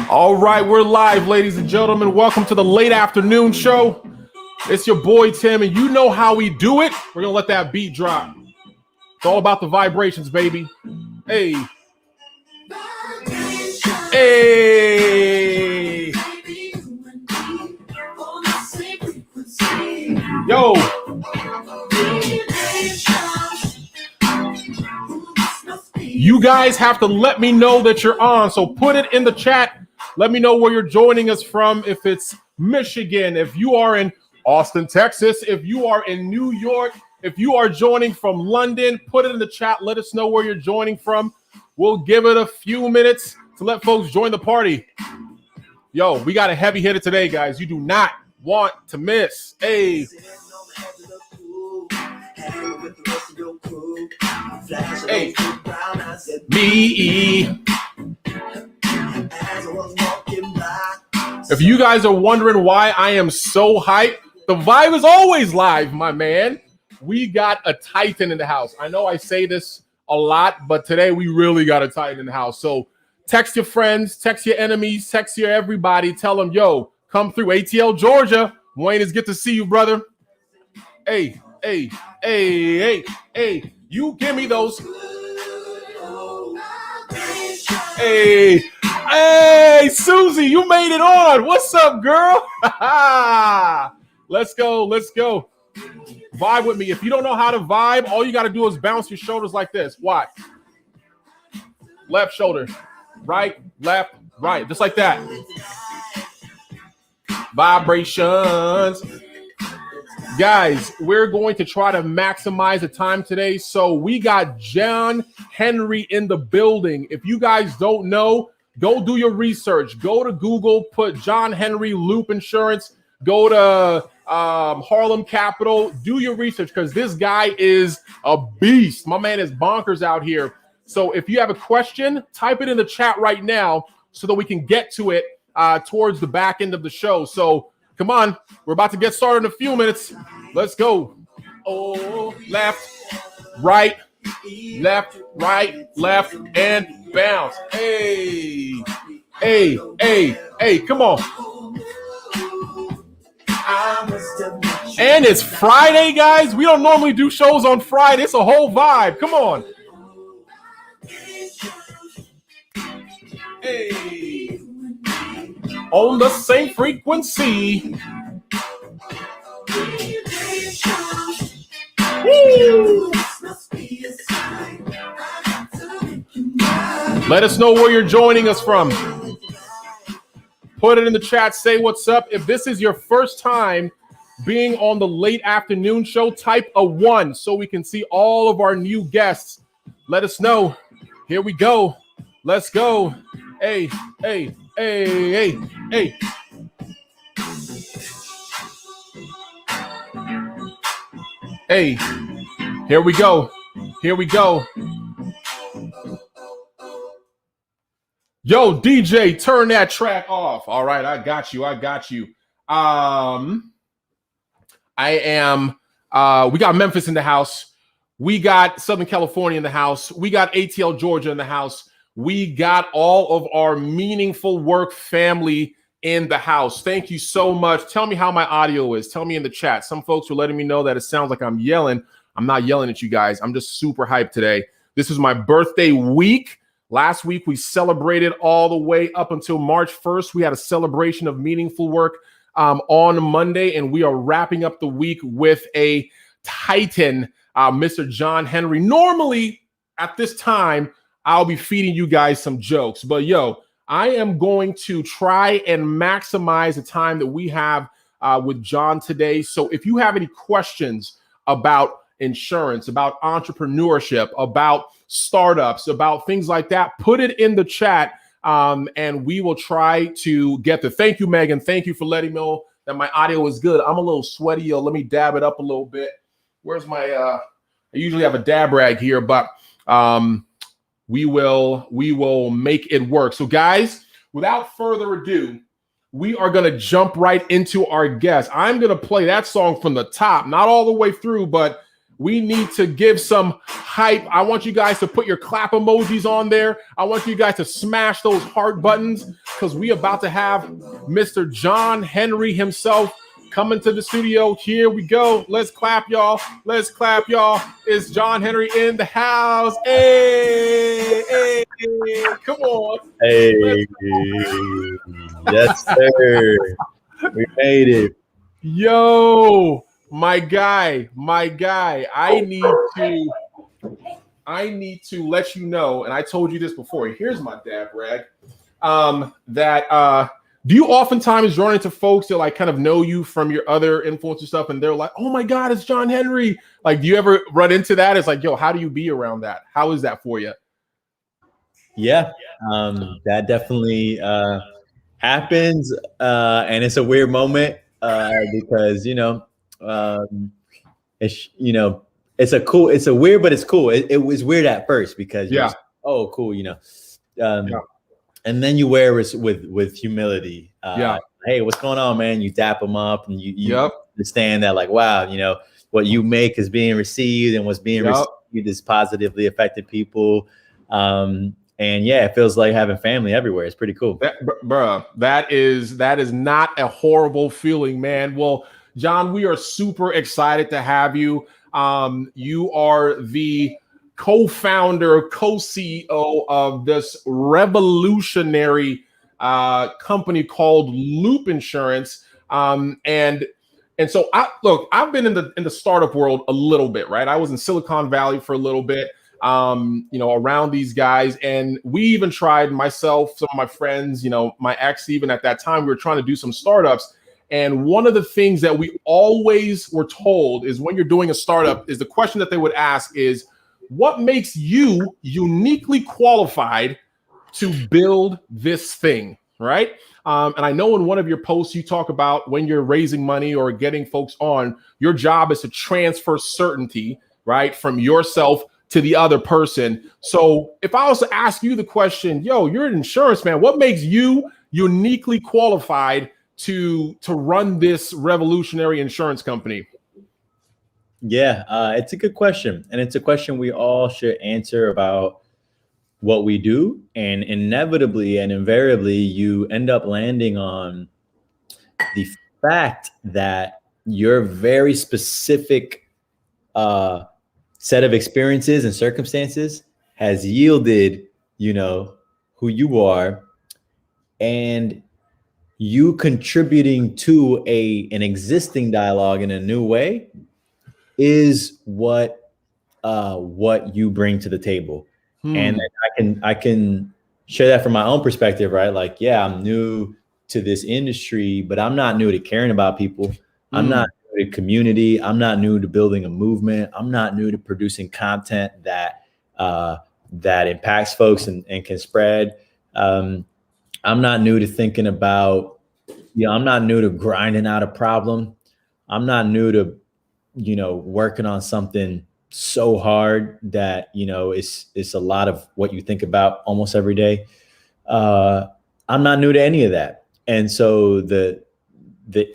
All right, we're live, ladies and gentlemen. Welcome to the late afternoon show. It's your boy Tim, and you know how we do it. We're gonna let that beat drop. It's all about the vibrations, baby. Hey. Hey. Yo. You guys have to let me know that you're on, so put it in the chat. Let me know where you're joining us from. If it's Michigan, if you are in Austin, Texas, if you are in New York, if you are joining from London, put it in the chat. Let us know where you're joining from. We'll give it a few minutes to let folks join the party. Yo, we got a heavy hitter today, guys. You do not want to miss. Hey. Hey. Me. If you guys are wondering why I am so hyped, the vibe is always live, my man. We got a Titan in the house. I know I say this a lot, but today we really got a Titan in the house. So text your friends, text your enemies, text your everybody. Tell them, yo, come through ATL, Georgia. Wayne, it's good to see you, brother. Hey, hey, hey, hey, hey. You give me those. Hey, hey, Susie, you made it on. What's up, girl? Let's go, let's go. Vibe with me. If you don't know how to vibe, all you got to do is bounce your shoulders like this. Watch. Left shoulder, right, left, right, just like that. Vibrations. Guys, we're going to try to maximize the time today. So we got John Henry in the building. If you guys don't know, go do your research. Go to Google, put John Henry Loop Insurance. Go to Harlem Capital. Do your research because this guy is a beast. My man is bonkers out here. So if you have a question, type it in the chat right now so that we can get to it towards the back end of the show. So come on, we're about to get started in a few minutes. Let's go. Oh, left, right, and bounce. Hey, hey, hey, hey, come on. And it's Friday, guys. We don't normally do shows on Friday. It's a whole vibe. Come on. Hey. On the same frequency. Woo. Let us know where you're joining us from. Put it in the chat. Say what's up. If this is your first time being on the late afternoon show, type a 1 so we can see all of our new guests. Let us know. Here we go. Let's go. Hey, hey, hey, hey, hey. Hey, here we go. Here we go. Yo, DJ, turn that track off. All right, I got you. I got you. We got Memphis in the house. We got Southern California in the house. We got ATL Georgia in the house. We got all of our Meaningful Work family in the house. Thank you so much. Tell me how my audio is. Tell me in the chat. Some folks are letting me know that it sounds like I'm yelling. I'm not yelling at you guys. I'm just super hyped today. This is my birthday week. Last week, we celebrated all the way up until March 1st. We had a celebration of Meaningful Work on Monday, and we are wrapping up the week with a Titan, Mr. John Henry. Normally, at this time, I'll be feeding you guys some jokes, but yo, I am going to try and maximize the time that we have with John today. So if you have any questions about insurance, about entrepreneurship, about startups, about things like that, put it in the chat and we will try to get the. Thank you, Megan. Thank you for letting me know that my audio is good. I'm a little sweaty. Yo, let me dab it up a little bit. Where's my, I usually have a dab rag here, but we will make it work. So guys, without further ado, we are going to jump right into our guest. I'm going to play that song from the top, not all the way through, but We need to give some hype. I want you guys to put your clap emojis on there. I want you guys to smash those heart buttons because we about to have Mr. John Henry himself coming to the studio. Here we go. Let's clap, y'all. Let's clap, y'all. It's John Henry in the house. Hey, hey, hey. Come on. Hey. Yes, sir. We made it. Yo, my guy. I need to let you know, and I told you this before. Here's my dab rag. Do you oftentimes run into folks that like kind of know you from your other influencer stuff, and they're like, "Oh my God, it's John Henry." Like, do you ever run into that? It's like, yo, how do you be around that? How is that for you? Yeah, that definitely happens, and it's a weird moment because it's a weird, but it's cool. It was weird at first because yeah, oh cool, and then you wear it with humility. Hey, what's going on, man? You dap them up, and you understand that, like, wow, what you make is being received, and what's being received is positively affected people. And yeah, it feels like having family everywhere. It's pretty cool. That is not a horrible feeling, man. Well, John, we are super excited to have you. You are the co-founder, co-CEO of this revolutionary company called Loop Insurance. And so I've been in the startup world a little bit, right? I was in Silicon Valley for a little bit. Around these guys. And we even tried, myself, some of my friends, my ex, even at that time, we were trying to do some startups. And one of the things that we always were told is when you're doing a startup is the question that they would ask is, what makes you uniquely qualified to build this thing, right? And I know in one of your posts, you talk about when you're raising money or getting folks on, your job is to transfer certainty, right, from yourself to the other person. So if I was to ask you the question, yo, you're an insurance man, what makes you uniquely qualified to run this revolutionary insurance company? Yeah, it's a good question. And it's a question we all should answer about what we do. And inevitably and invariably, you end up landing on the fact that your very specific set of experiences and circumstances has yielded, who you are, and you contributing to an existing dialogue in a new way is what you bring to the table. And I can share that from my own perspective, right? Like, yeah, I'm new to this industry, but I'm not new to caring about people. I'm not new to community. I'm not new to building a movement. I'm not new to producing content that impacts folks and can spread. I'm not new to thinking about, I'm not new to grinding out a problem. I'm not new to, working on something so hard that, it's a lot of what you think about almost every day. I'm not new to any of that. And so the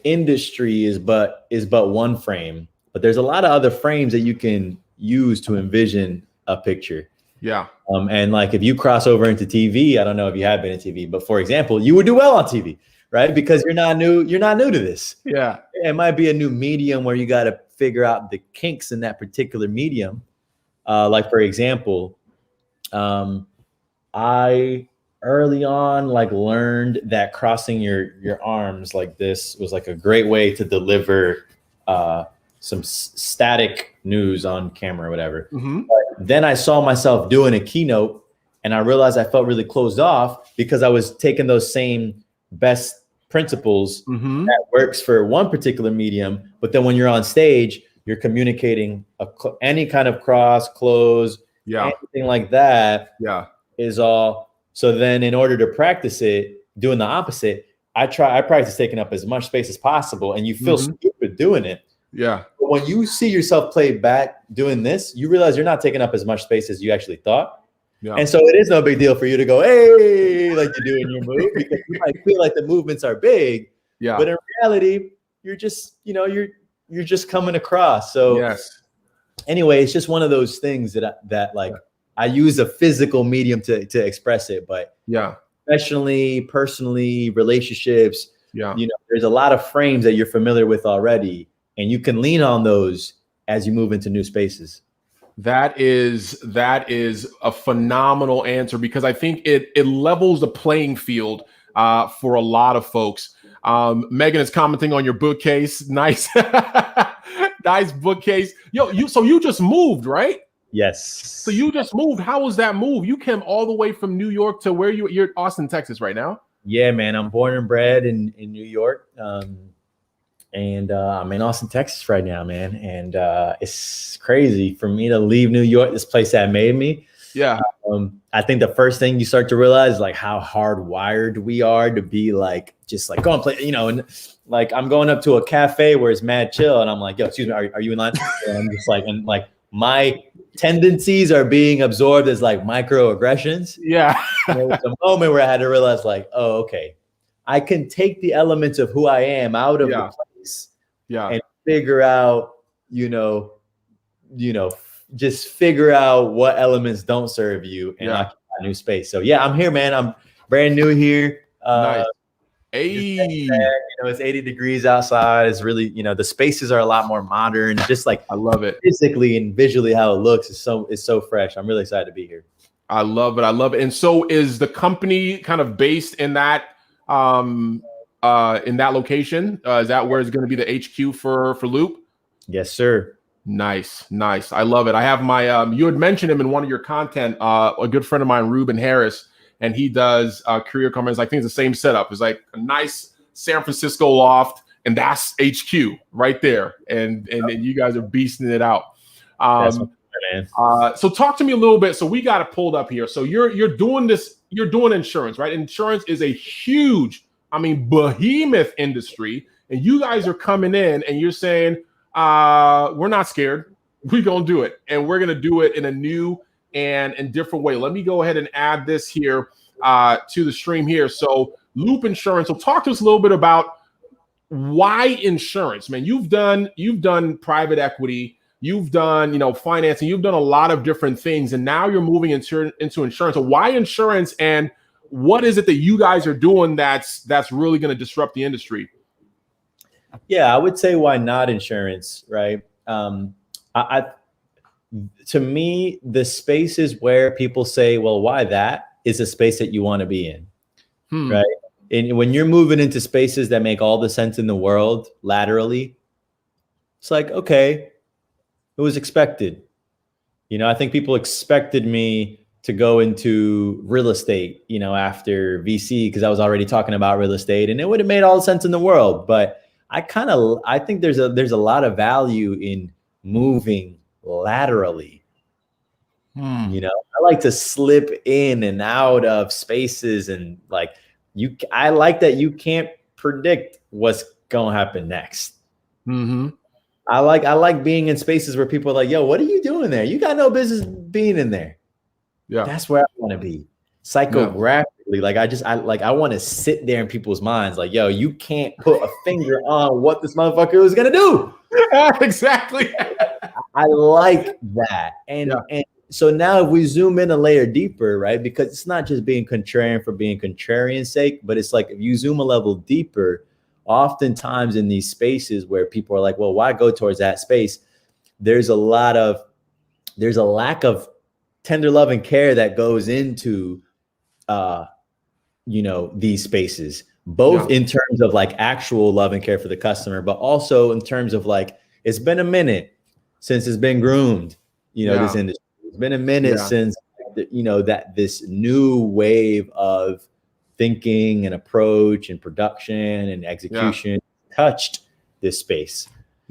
industry is but one frame, but there's a lot of other frames that you can use to envision a picture. Yeah. And like, if you cross over into TV, I don't know if you have been in TV, but for example, you would do well on TV, right? Because you're not new to this. Yeah. It might be a new medium where you got to figure out the kinks in that particular medium. Like, for example, I early on learned that crossing your arms like this was like a great way to deliver some static news on camera or whatever. But then I saw myself doing a keynote and I realized I felt really closed off because I was taking those same best principles that works for one particular medium, but then when you're on stage, you're communicating any kind of cross, close, anything like that is all. So then in order to practice it, doing the opposite, I practice taking up as much space as possible, and you feel stupid doing it. Yeah. But when you see yourself play back doing this, you realize you're not taking up as much space as you actually thought. Yeah. And so it is no big deal for you to go, hey, like you do in your move, because you might feel like the movements are big. Yeah. But in reality, you're just, you're just coming across. So yes. anyway, it's just one of those things that like I use a physical medium to express it, but Yeah. professionally, personally, relationships, Yeah. there's a lot of frames that you're familiar with already, and you can lean on those as you move into new spaces. That is a phenomenal answer, because I think it levels the playing field for a lot of folks. Megan is commenting on your bookcase. Nice, nice bookcase. So you just moved, right? Yes. So you just moved. How was that move? You came all the way from New York to where you're Austin, Texas right now? Yeah, man. I'm born and bred in New York. And I'm in Austin, Texas right now, man. And it's crazy for me to leave New York, this place that made me. Yeah. I think the first thing you start to realize is like how hardwired we are to be like, just like go and play, and like I'm going up to a cafe where it's mad chill. And I'm like, yo, excuse me, are you in line? And I'm just like, and like my tendencies are being absorbed as like microaggressions. Yeah. There was a moment where I had to realize like, oh, okay, I can take the elements of who I am out of the place and figure out, just figure out what elements don't serve you and occupy a new space. So yeah, I'm here, man. I'm brand new here. Nice. Hey. It's 80 degrees outside. It's really, the spaces are a lot more modern. Just like I love it physically and visually how it looks is so fresh. I'm really excited to be here. I love it. And so is the company kind of based in that location? Is that where it's going to be the HQ for Loop? Yes, sir. Nice. I love it. I have my you had mentioned him in one of your content, a good friend of mine, Ruben Harris, and he does career comments. I think it's the same setup. It's like a nice San Francisco loft, and that's HQ right there. And you guys are beasting it out. So talk to me a little bit. So we got it pulled up here. So you're doing this, you're doing insurance, right? Insurance is a huge, behemoth industry. And you guys are coming in and you're saying, we're not scared. We're going to do it. And we're going to do it in a new and different way. Let me go ahead and add this here to the stream here. So Loop Insurance. So talk to us a little bit about why insurance, man. You've done private equity. You've done, financing. You've done a lot of different things, and now you're moving into insurance. So why insurance, and what is it that you guys are doing that's really going to disrupt the industry? Yeah, I would say why not insurance, right? To me, the spaces where people say, well, why that, is a space that you want to be in, right? And when you're moving into spaces that make all the sense in the world laterally, it's like, okay, it was expected. I think people expected me to go into real estate, after VC, because I was already talking about real estate, and it would have made all the sense in the world. But I think there's a lot of value in moving laterally. I like to slip in and out of spaces, and like I like that you can't predict what's gonna happen next. I like being in spaces where people are like, yo, what are you doing there? You got no business being in there. Yeah, that's where I want to be. Psychographically, I want to sit there in people's minds, like, yo, you can't put a finger on what this motherfucker was gonna do. Exactly. I like that. And so now if we zoom in a layer deeper, right? Because it's not just being contrarian for being contrarian's sake, but it's like if you zoom a level deeper, oftentimes in these spaces where people are like, well, why go towards that space? There's a lack of tender love and care that goes into these spaces, both in terms of like actual love and care for the customer, but also in terms of like, it's been a minute since it's been groomed, this industry. It's been a minute since, that this new wave of thinking and approach and production and execution touched this space.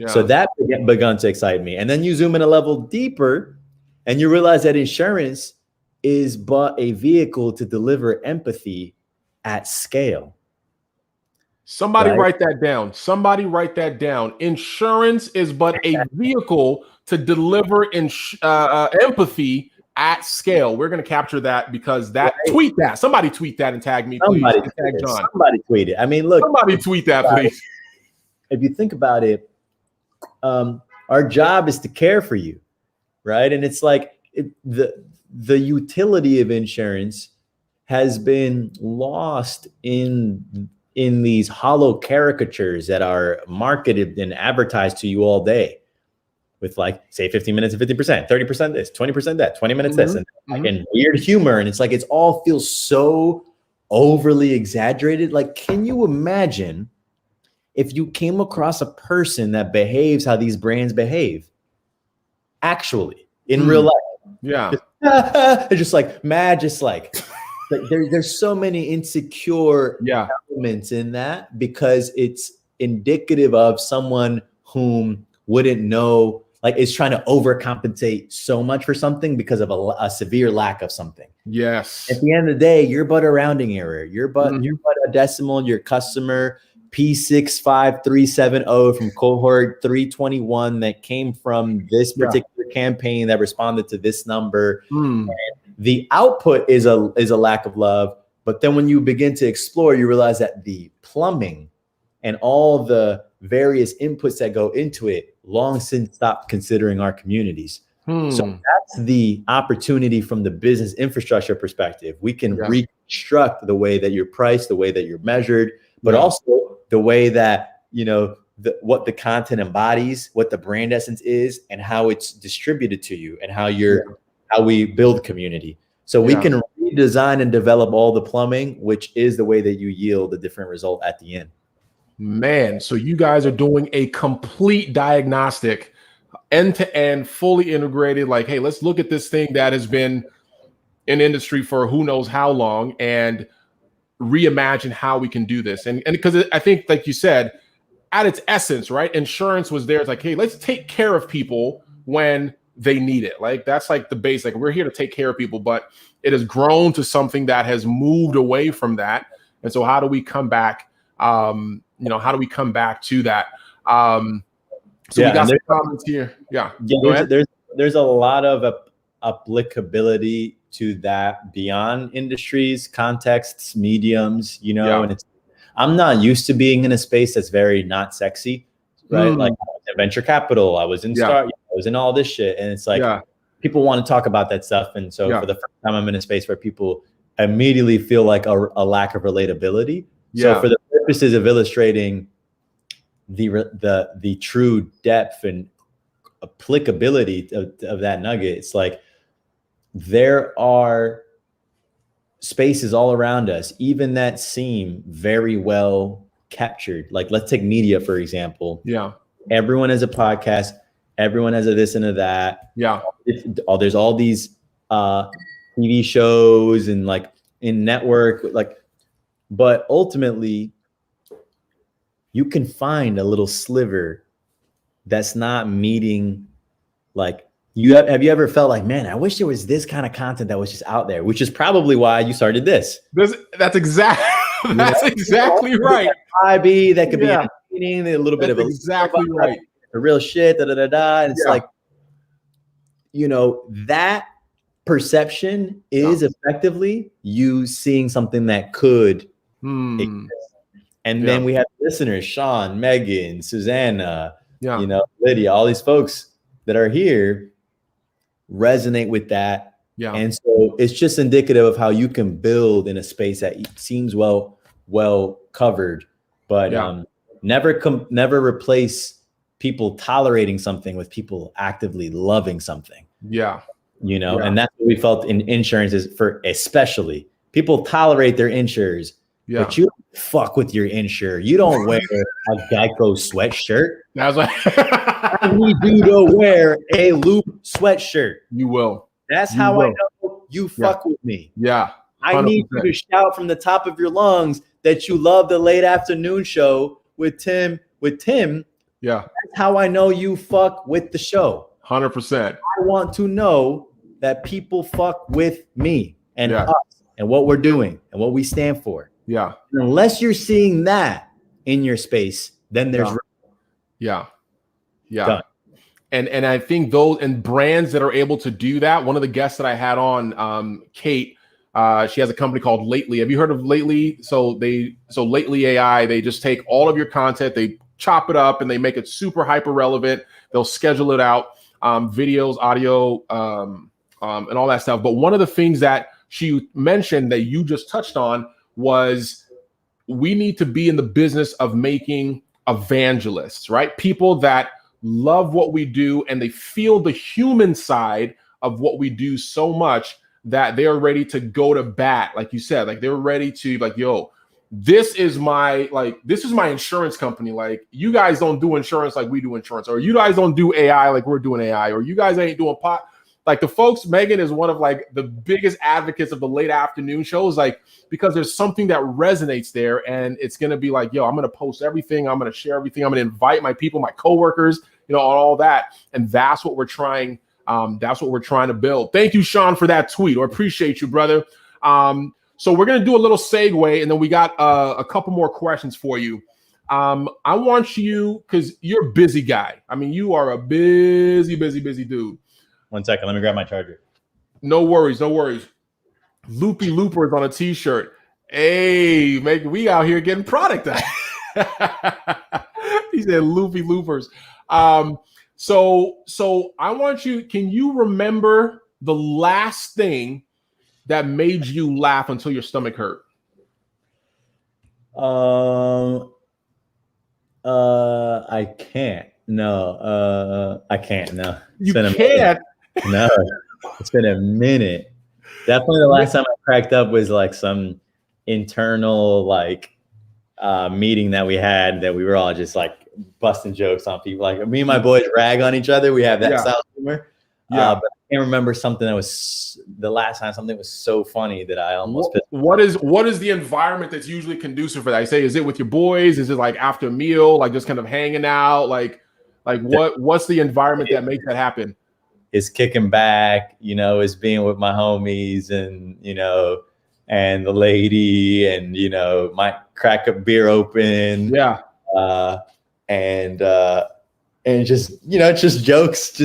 So that begun to excite me. And then you zoom in a level deeper and you realize that insurance is but a vehicle to deliver empathy at scale. Somebody write that down. Somebody write that down. Insurance is but a vehicle to deliver empathy at scale. We're going to capture that because tweet that. Somebody tweet that and tag me, please. Somebody tweet it. Look. Somebody tweet that, please. If you think about it, our job is to care for you. right? And it's like the utility of insurance has been lost in these hollow caricatures that are marketed and advertised to you all day, with like, say, 15 minutes and 50%, 30% this, 20% that, 20 minutes this, and weird humor. And it's like, it's all feels so overly exaggerated. Like, can you imagine if you came across a person that behaves how these brands behave actually in real life? Yeah. They're just like mad, just like there's so many insecure elements in that, because it's indicative of someone whom wouldn't know, like, is trying to overcompensate so much for something because of a severe lack of something. Yes. At the end of the day, you're but a rounding error. You're but a decimal. Your customer P65370 from cohort 321 that came from this particular campaign that responded to this number. And the output is a lack of love. But then when you begin to explore, you realize that the plumbing and all the various inputs that go into it long since stopped considering our communities. So that's the opportunity from the business infrastructure perspective. We can reconstruct the way that you're priced, the way that you're measured, but also the way that, you know, what the content embodies, what the brand essence is, and how it's distributed to you, and how we build community. So we can redesign and develop all the plumbing, which is the way that you yield a different result at the end. Man, so you guys are doing a complete diagnostic, end-to-end, fully integrated, like, hey, let's look at this thing that has been in industry for who knows how long and reimagine how we can do this. And because I think, like you said, at its essence, right, insurance was there. It's like, hey, let's take care of people when they need it. Like, that's like the base. Like, we're here to take care of people, but it has grown to something that has moved away from that. And so how do we come back? How do we come back to that? So we got some comments here. There's a lot of applicability to that beyond industries, contexts, mediums, and I'm not used to being in a space that's very not sexy, right? Like, I was in venture capital, I was in I was in all this shit. And it's like, people want to talk about that stuff. And so for the first time, I'm in a space where people immediately feel like a lack of relatability. So for the purposes of illustrating the true depth and applicability of that nugget, it's like, there are spaces all around us, even that seem very well captured. Like, let's take media, for example. Everyone has a podcast. Everyone has a this and a that. There's all these TV shows and like in network, like, but ultimately you can find a little sliver that's not meeting, like, have you ever felt like, man, I wish there was this kind of content that was just out there, which is probably why you started this. That's exactly right. IB that could be entertaining, a little bit of exactly right. The real shit, and it's like, that perception is effectively you seeing something that could exist. And then we have listeners, Sean, Megan, Susanna, Lydia, all these folks that are here resonate with that. And so it's just indicative of how you can build in a space that seems well covered, but never replace people tolerating something with people actively loving something. And that's what we felt in insurance, is for especially people tolerate their insurers, but you don't fuck with your insurer. You don't wear a Geico sweatshirt. That's like I need you to wear a Loop sweatshirt. You will. That's how I know you fuck with me. 100%. I need you to shout from the top of your lungs that you love the late afternoon show with Tim. That's how I know you fuck with the show. 100%. I want to know that people fuck with me and us and what we're doing and what we stand for. And unless you're seeing that in your space, then there's Done. And I think those and brands that are able to do that. One of the guests that I had on, Kate, she has a company called Lately. Have you heard of Lately? So Lately AI, they just take all of your content, they chop it up, and they make it super hyper relevant. They'll schedule it out. videos, audio, and all that stuff. But one of the things that she mentioned that you just touched on was we need to be in the business of making evangelists, right? People that love what we do and they feel the human side of what we do so much that they're ready to go to bat. Like you said, like they're ready to like, yo, this is my insurance company. Like you guys don't do insurance like we do insurance, or you guys don't do AI like we're doing AI, or you guys ain't doing pot. Like the folks, Megan is one of like the biggest advocates of the late afternoon shows, like because there's something that resonates there, and it's gonna be like, yo, I'm gonna post everything, I'm gonna share everything, I'm gonna invite my people, my coworkers, you know, all that, and that's what we're trying. That's what we're trying to build. Thank you, Sean, for that tweet. I appreciate you, brother. So we're gonna do a little segue, and then we got a couple more questions for you. I want you, because you're a busy guy. I mean, you are a busy dude. 1 second, let me grab my charger. No worries, no worries. Loopy Looper is on a t-shirt. Hey, Megan, we out here getting product. He said Loopy Loopers. So I want you, can you remember the last thing that made you laugh until your stomach hurt? I can't. No, I can't. No, You can't. No, it's been a minute. Definitely the last time I cracked up was like some internal like meeting that we had that we were all just like busting jokes on people. Like me and my boys rag on each other. We have that style of humor. Yeah. But I can't remember something that was the last time something was so funny that I almost pissed. What is the environment that's usually conducive for that? I say, is it with your boys? Is it like after a meal, like just kind of hanging out? Like what's the environment that makes that happen? Is kicking back, you know, is being with my homies and, you know, and the lady and, you know, might crack a beer open. Yeah. And just, you know, just jokes.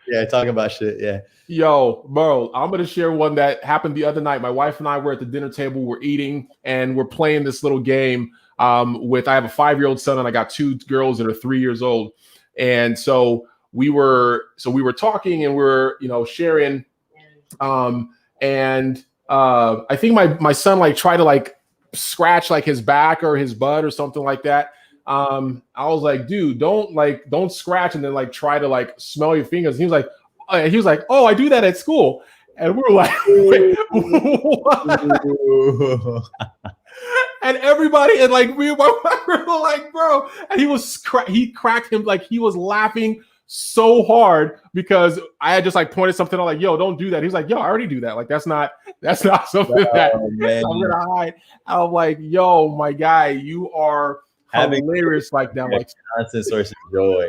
Yeah. Talking about shit. Yeah. Yo, bro, I'm going to share one that happened the other night. My wife and I were at the dinner table, we're eating and we're playing this little game I have a 5-year-old son and I got 2 girls that are 3 years old. And so we were talking and we're, you know, sharing. And I think my son like tried to like scratch like his back or his butt or something like that. I was like, dude, don't scratch and then like try to like smell your fingers. He was like, oh, I do that at school. And we were like, wait, what? And everybody, and like we were like, bro, and he cracked him, like he was laughing so hard because I had just like pointed something out, like, yo, don't do that. He's like, yo, I already do that. Like that's not something that I'm gonna hide. I'm like, yo, my guy, you are hilarious like that. Like constant source of joy.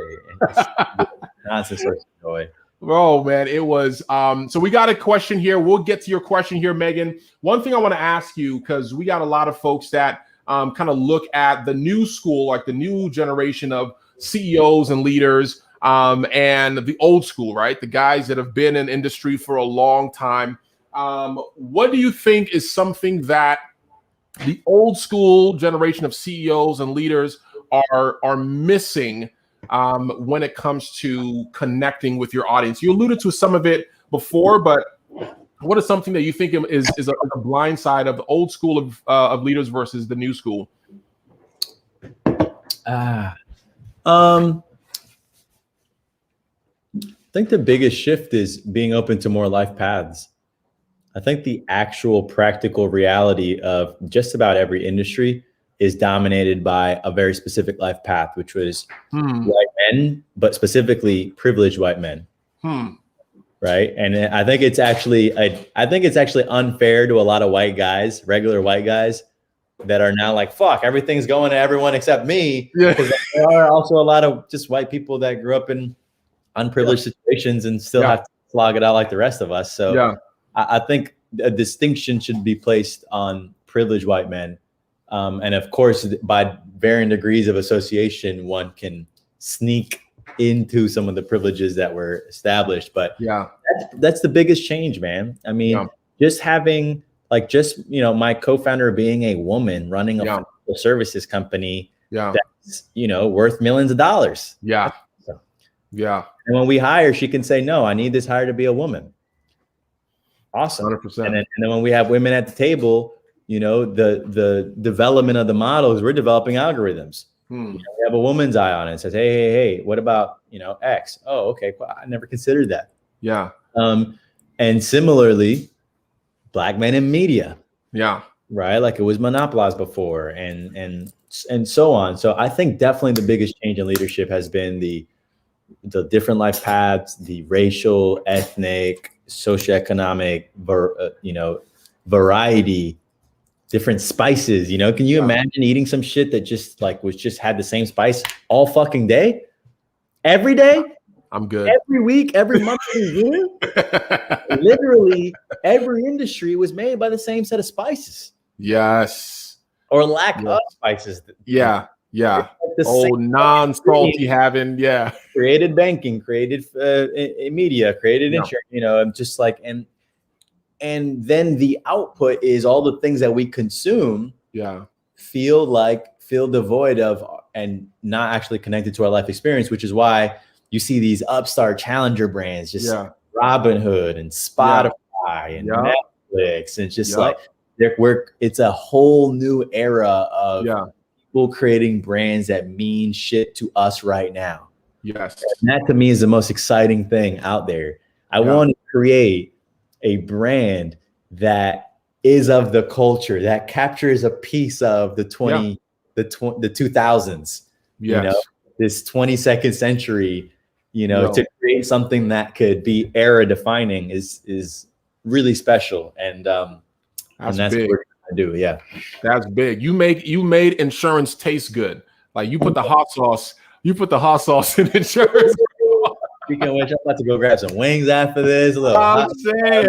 Constant source of joy. Bro, man, it was so we got a question here. We'll get to your question here, Megan. One thing I want to ask you, because we got a lot of folks that kind of look at the new school, like the new generation of CEOs and leaders, and the old school, right? The guys that have been in industry for a long time. What do you think is something that the old school generation of CEOs and leaders are missing when it comes to connecting with your audience? You alluded to some of it before, but what is something that you think is a blind side of the old school of leaders versus the new school? I think the biggest shift is being open to more life paths. I think the actual practical reality of just about every industry is dominated by a very specific life path, which was white men, but specifically privileged white men. Right. And I think it's actually unfair to a lot of white guys, regular white guys, that are now like, fuck, everything's going to everyone except me. Yeah. Because there are also a lot of just white people that grew up in unprivileged situations and still have to slog it out like the rest of us. So I think a distinction should be placed on privileged white men. And of course, by varying degrees of association, one can sneak into some of the privileges that were established. But that's the biggest change, man. I mean, just having my co-founder being a woman running a financial services company that's, worth millions of dollars. And when we hire, she can say, no, I need this hire to be a woman. Awesome. 100%. And then when we have women at the table, you know, the development of the models, we're developing algorithms. You know, we have a woman's eye on it. It says, hey, what about, you know, X? Oh, okay. Well, I never considered that. Yeah. And similarly, Black men in media. Yeah. Right. Like it was monopolized before and so on. So I think definitely the biggest change in leadership has been the different life paths, the racial, ethnic, socioeconomic, variety, different spices. You know, can you imagine eating some shit that just had the same spice all fucking day, every day? I'm good. Every week, every month, every year. Literally, every industry was made by the same set of spices. Yes. Or lack of spices. Yeah. Yeah. Old non-salty having. Yeah. Created banking, created media, created insurance. You know, and just like and then the output is all the things that we consume. Yeah. Feel devoid of and not actually connected to our life experience, which is why you see these upstart challenger brands, just Robinhood and Spotify and Netflix, and just like it's a whole new era of people creating brands that mean shit to us right now. Yes, and that to me is the most exciting thing out there. I want to create a brand that is of the culture, that captures a piece of the 2000s. You know, this 22nd century. You know, to create something that could be era defining is really special. And that's big. What we're gonna do. Yeah. That's big. You made insurance taste good. Like you put the hot sauce in insurance. Speaking of which, I'm about to go grab some wings after this. I'm saying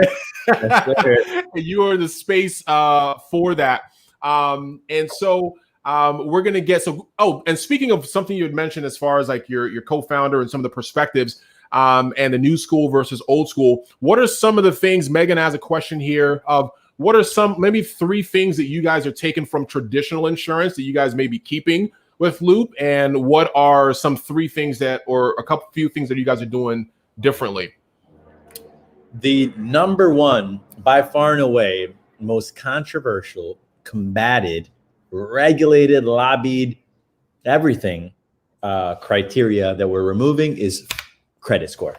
you are in the space for that. And so we're going to get and speaking of something you had mentioned as far as like your co-founder and some of the perspectives and the new school versus old school, what are some of the things, Megan has a question here of what are some, maybe 3 things that you guys are taking from traditional insurance that you guys may be keeping with Loop, and what are some 3 things or a few things that you guys are doing differently? The number one, by far and away, most controversial, combated, regulated, lobbied, everything criteria that we're removing is credit score.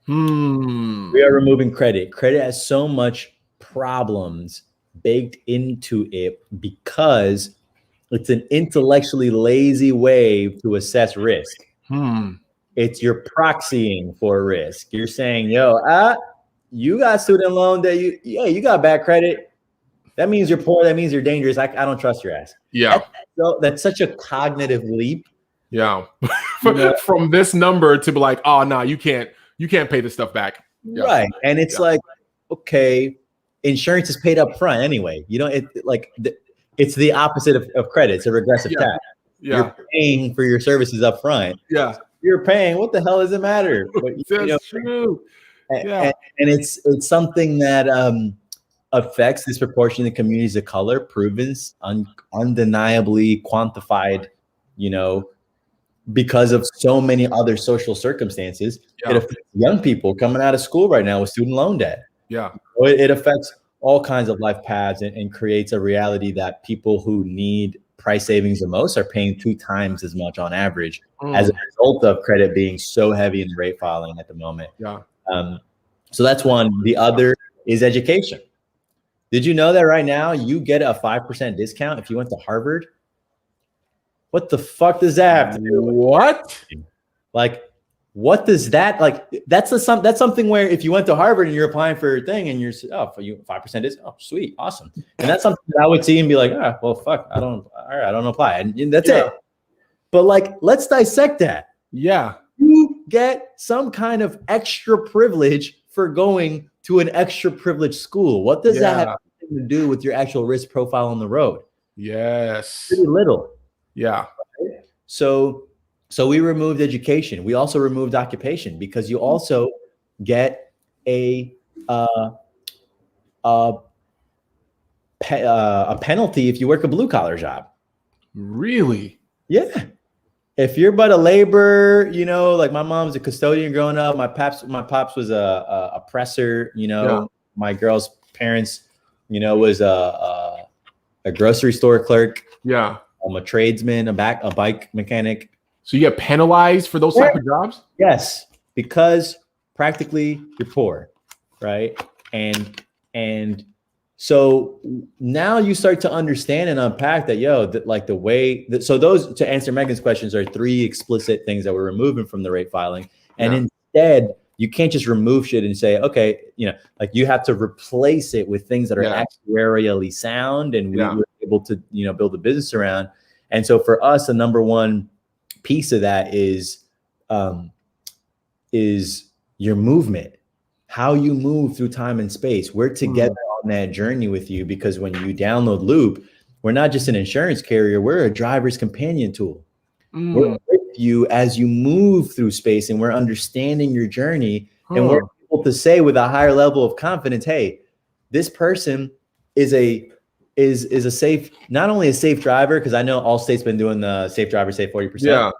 We are removing credit. Credit has so much problems baked into it because it's an intellectually lazy way to assess risk. It's your proxying for risk. You're saying, you got student loan that you got bad credit. That means you're poor. That means you're dangerous. I don't trust your ass. Yeah. That's such a cognitive leap. Yeah. From this number to be like, oh no, you can't pay this stuff back. Yeah. Right. And it's like, okay, insurance is paid up front anyway. You know, it's the opposite of credit. It's a regressive tax. Yeah. You're paying for your services up front. Yeah. You're paying. What the hell does it matter? But, That's true. And it's something that affects disproportionate communities of color, proven, undeniably quantified, you know, because of so many other social circumstances. It affects young people coming out of school right now with student loan debt. Yeah. It affects all kinds of life paths and creates a reality that people who need price savings the most are paying 2 times as much on average as a result of credit being so heavy in the rate filing at the moment. Yeah. So that's one. The other is education. Did you know that right now you get a 5% discount if you went to Harvard? What the fuck does that have to do with what? Like, what does that like? That's something where if you went to Harvard and you're applying for a thing and you're for you 5% discount, oh sweet, awesome. And that's something that I would see and be like, well, fuck, I don't apply, and that's it. But like, let's dissect that. Yeah, you get some kind of extra privilege for going to an extra privileged school. What does that have to do with your actual risk profile on the road? Yes, pretty little. Yeah. So we removed education. We also removed occupation because you also get a penalty if you work a blue collar job. Really? Yeah. if you're but a laborer, you know, like my mom's a custodian growing up. My pops was a presser. You know, my girl's parents, you know, was a grocery store clerk. Yeah. I'm a tradesman, a bike mechanic. So you get penalized for those type of jobs? Yes, because practically you're poor, right? And so now you start to understand and unpack that, so those, to answer Megan's questions, are 3 explicit things that we're removing from the rate filing. And instead, you can't just remove shit and say, okay, you know, like you have to replace it with things that are actuarially sound and we were able to, you know, build a business around. And so for us, the number one piece of that is your movement, how you move through time and space. We're together on that journey with you, because when you download Loop, we're not just an insurance carrier, we're a driver's companion tool. We're with you as you move through space, and we're understanding your journey, and we're able to say with a higher level of confidence, hey, this person is a safe, not only a safe driver, because I know Allstate's been doing the safe driver, safe 40%,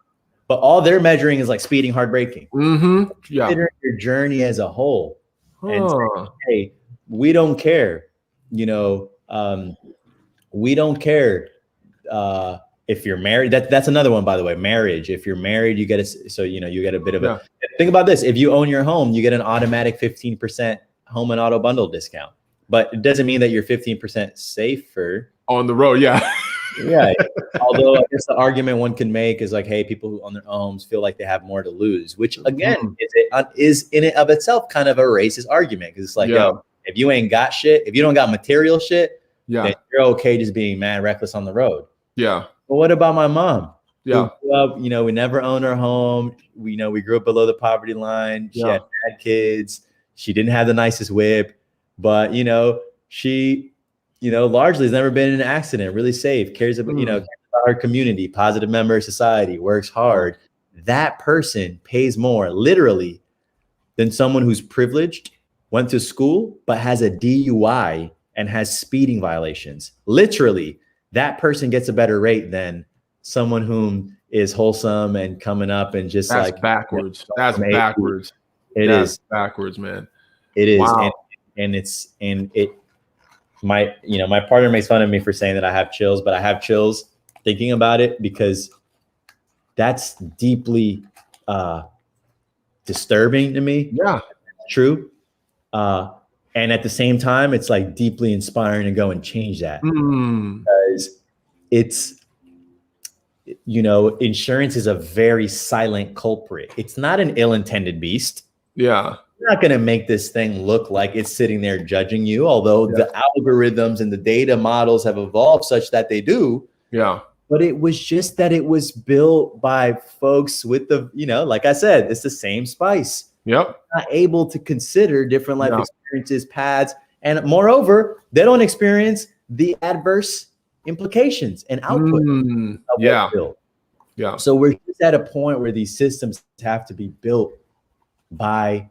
but all they're measuring is like speeding, hard braking. Considering your journey as a whole, and saying, hey, we don't care, you know, we don't care if you're married. That's another one, by the way, marriage. If you're married, you get you get a bit of a, think about this. If you own your home, you get an automatic 15% home and auto bundle discount, but it doesn't mean that you're 15% safer on the road. Although I guess the argument one can make is like, hey, people who own their homes feel like they have more to lose, which again is in and of itself kind of a racist argument, because it's like, yo, if you ain't got shit, if you don't got material shit, then you're okay just being mad reckless on the road. But what about my mom? Who grew up, you know, we never owned our home. We grew up below the poverty line. She had bad kids. She didn't have the nicest whip, but you know, she, you know, largely has never been in an accident, really safe, cares about, cares about her community, positive member of society, works hard. That person pays more literally than someone who's privileged, went to school, but has a DUI and has speeding violations. Literally, that person gets a better rate than someone whom is wholesome and coming up and just that's backwards. That's backwards. It is backwards, man. It is. Wow. My partner makes fun of me for saying that I have chills, but I have chills thinking about it, because that's deeply disturbing to me. True. And at the same time, it's like deeply inspiring to go and change that, because it's, you know, insurance is a very silent culprit. It's not an ill-intended beast. You're not going to make this thing look like it's sitting there judging you, although the algorithms and the data models have evolved such that they do. But it was just that it was built by folks with the, you know, like I said, it's the same spice. Not able to consider different life experiences, paths, and moreover, they don't experience the adverse implications and output of what's built. So we're just at a point where these systems have to be built by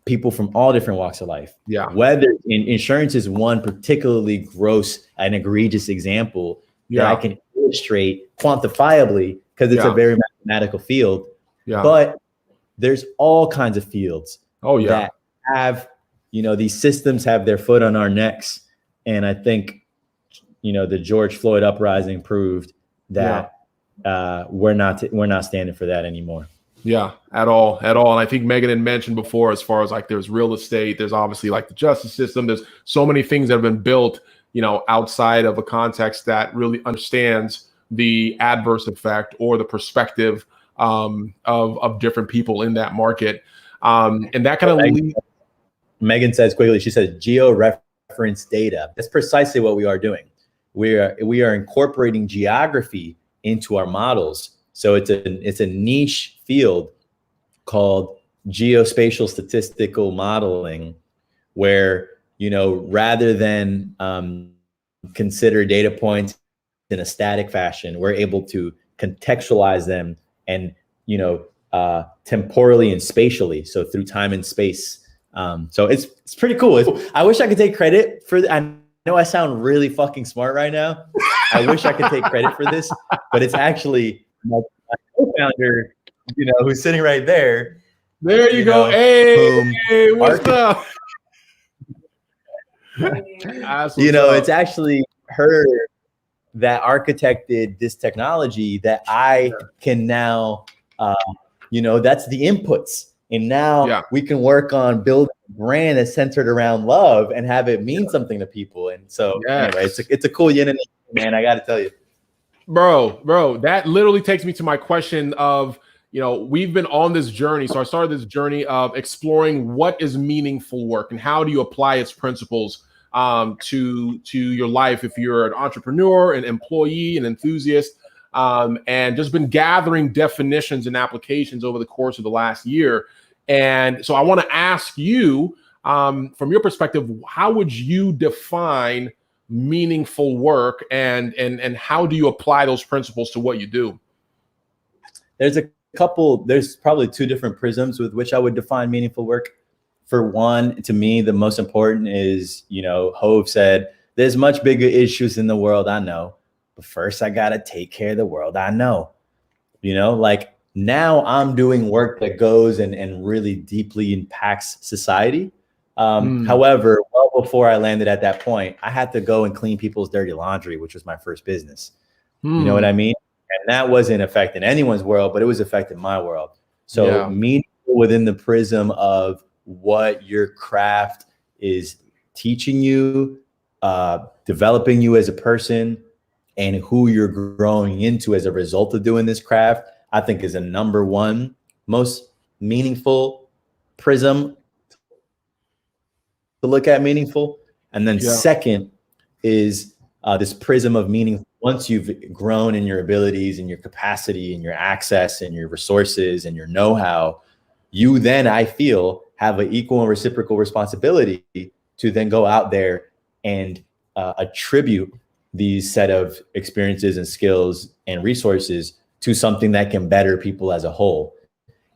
people from all different walks of life. Whether insurance is one particularly gross and egregious example that I can illustrate quantifiably, because it's a very mathematical field. But there's all kinds of fields that have, you know, these systems have their foot on our necks. And I think, you know, the George Floyd uprising proved that we're not standing for that anymore. At all. And I think Megan had mentioned before, as far as like there's real estate, there's obviously like the justice system, there's so many things that have been built, you know, outside of a context that really understands the adverse effect or the perspective of different people in that market. And that kind of Megan says quickly, she says geo-reference data. That's precisely what we are doing. We are incorporating geography into our models. So it's a niche field called geospatial statistical modeling, where, you know, rather than consider data points in a static fashion, we're able to contextualize them and, you know, temporally and spatially. So through time and space. So it's pretty cool. I wish I could take credit for that. I know I sound really fucking smart right now. I wish I could take credit for this, but it's actually my co-founder, who's sitting right there. There you go. Hey, what's up? It's actually her that architected this technology that I can now, that's the inputs. And now we can work on building a brand that's centered around love and have it mean something to people. And so anyway, it's a cool yin and yang, man. I got to tell you. Bro, that literally takes me to my question of, we've been on this journey. So I started this journey of exploring what is meaningful work and how do you apply its principles to your life if you're an entrepreneur, an employee, an enthusiast, and just been gathering definitions and applications over the course of the last year. And so I want to ask you, from your perspective, how would you define meaningful work and how do you apply those principles to what you do? There's probably two different prisms with which I would define meaningful work. For one, to me, the most important is, Hove said, there's much bigger issues in the world, I know, but first I got to take care of the world I know. Now I'm doing work that goes and really deeply impacts society. However, well before I landed at that point, I had to go and clean people's dirty laundry, which was my first business. You know what I mean? And that wasn't affecting anyone's world, but it was affecting my world. So meaningful within the prism of what your craft is teaching you, developing you as a person, and who you're growing into as a result of doing this craft, I think is a number one most meaningful prism to look at meaningful. And then second is this prism of meaning. Once you've grown in your abilities and your capacity and your access and your resources and your know-how, you then, I feel, have an equal and reciprocal responsibility to then go out there and attribute these set of experiences and skills and resources to something that can better people as a whole.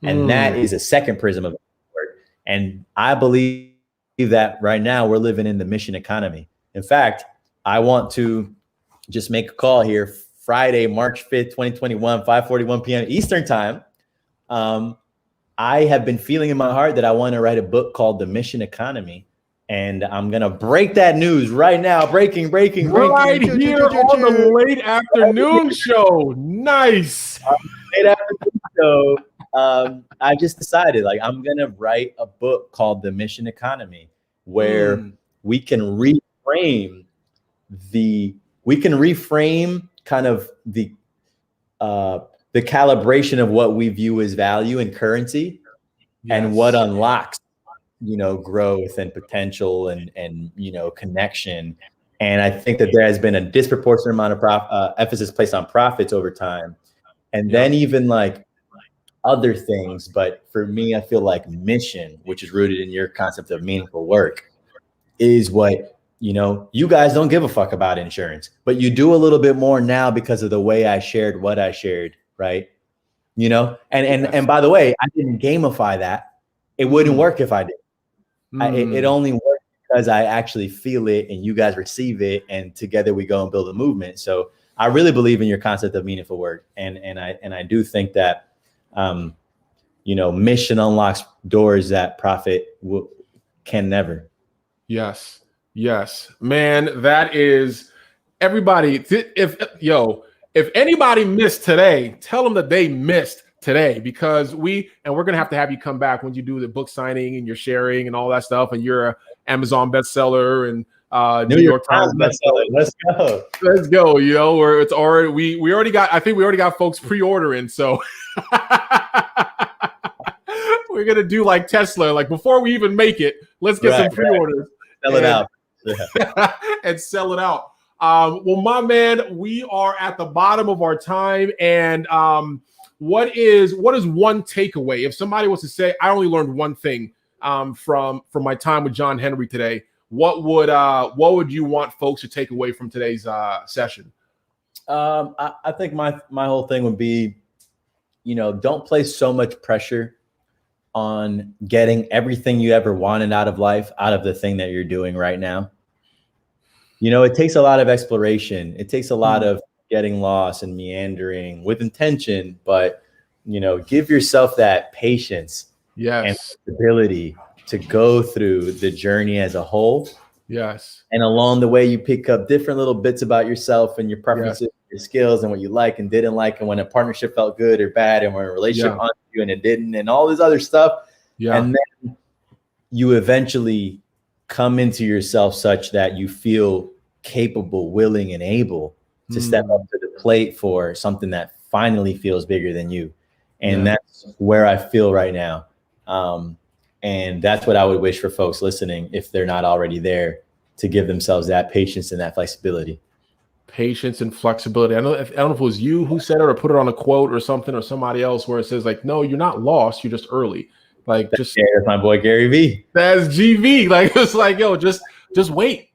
And that is a second prism of work. And I believe that right now we're living in the mission economy. In fact, I want to just make a call here. Friday, March 5th, 2021, 5:41 p.m. Eastern time. I have been feeling in my heart that I want to write a book called The Mission Economy. And I'm going to break that news right now. Breaking. Right here on the late afternoon show. Nice. Late afternoon show. I just decided I'm going to write a book called The Mission Economy, where we can reframe kind of the calibration of what we view as value and currency, and what unlocks, growth and potential and connection. And I think that there has been a disproportionate amount of emphasis placed on profits over time, and then even other things. But for me, I feel like mission, which is rooted in your concept of meaningful work, is what you guys don't give a fuck about insurance, but you do a little bit more now because of the way I shared what I shared, right? And by the way, I didn't gamify that. It wouldn't work if I did. It only works because I actually feel it and you guys receive it, and together we go and build a movement. So I really believe in your concept of meaningful work, and I do think that mission unlocks doors that profit can never. Yes, man, that is everybody. If anybody missed today, tell them that they missed today, because we're going to have you come back when you do the book signing and you're sharing and all that stuff. And you're an Amazon bestseller and New York Times bestseller. Let's go. Where it's already, we already got folks pre-ordering. So we're going to do like Tesla, before we even make it, let's get some pre-orders. Sell it out. And sell it out. Well, my man, we are at the bottom of our time. And what is one takeaway? If somebody was to say, I only learned one thing from my time with John Henry today, what would you want folks to take away from today's session? I think my whole thing would be, don't place so much pressure on getting everything you ever wanted out of life, out of the thing that you're doing right now. It takes a lot of exploration. It takes a lot of getting lost and meandering with intention, but give yourself that patience and Yes. ability to go through the journey as a whole. Yes. And along the way, you pick up different little bits about yourself and your preferences, your skills, and what you like and didn't like, and when a partnership felt good or bad, and when a relationship on you and it didn't, and all this other stuff. Yeah. And then you eventually come into yourself such that you feel capable, willing, and able to step up to the plate for something that finally feels bigger than you. And that's where I feel right now. And that's what I would wish for folks listening, if they're not already there, to give themselves that patience and that flexibility. Patience and flexibility. I don't know if it was you who said it or put it on a quote or something, or somebody else, where it says like, no, you're not lost, you're just early. Like, that's my boy Gary V. That's GV. Like, it's like, yo, just wait.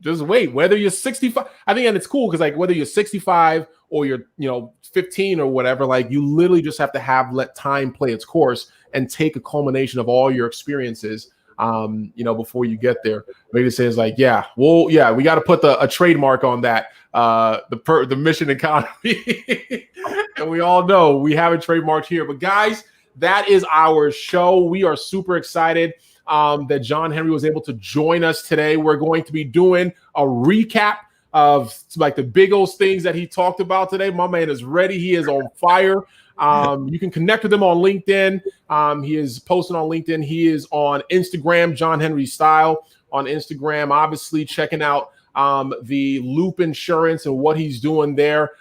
Whether you're 65, I think, and it's cool because like whether you're 65 or you're 15 or whatever, like you literally just have to let time play its course and take a culmination of all your experiences before you get there. Maybe it says like, we got to put a trademark on that, the mission economy. And we all know we have it trademarked here. But guys, that is our show. We are super excited that John Henry was able to join us today. We're going to be doing a recap of like the big old things that he talked about today. My man is ready. He is on fire. You can connect with him on LinkedIn. He is posting on LinkedIn. He is on Instagram, John Henry Style on Instagram, obviously checking out the Loop Insurance and what he's doing there.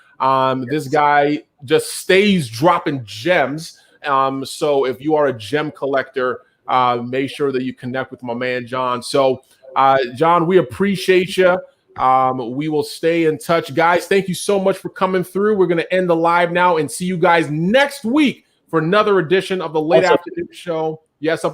This guy just stays dropping gems. So if you are a gem collector, make sure that you connect with my man, John. So, John, we appreciate you. We will stay in touch. Guys, thank you so much for coming through. We're going to end the live now and see you guys next week for another edition of the Late Afternoon Show. Yes,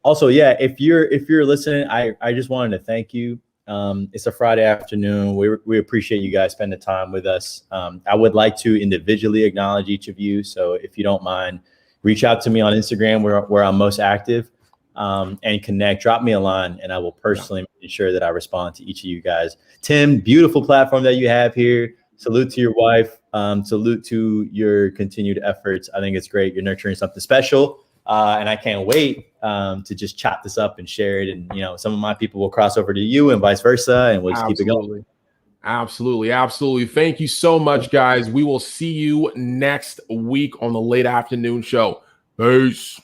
also, if you're listening, I just wanted to thank you. It's a Friday afternoon. We appreciate you guys spending time with us. I would like to individually acknowledge each of you. So if you don't mind, reach out to me on Instagram where I'm most active, and connect. Drop me a line, and I will personally make sure that I respond to each of you guys. Tim, beautiful platform that you have here. Salute to your wife. Salute to your continued efforts. I think it's great. You're nurturing something special, and I can't wait to just chop this up and share it. And some of my people will cross over to you, and vice versa, and we'll just keep it going. Absolutely. Thank you so much, guys. We will see you next week on the Late Afternoon Show. Peace.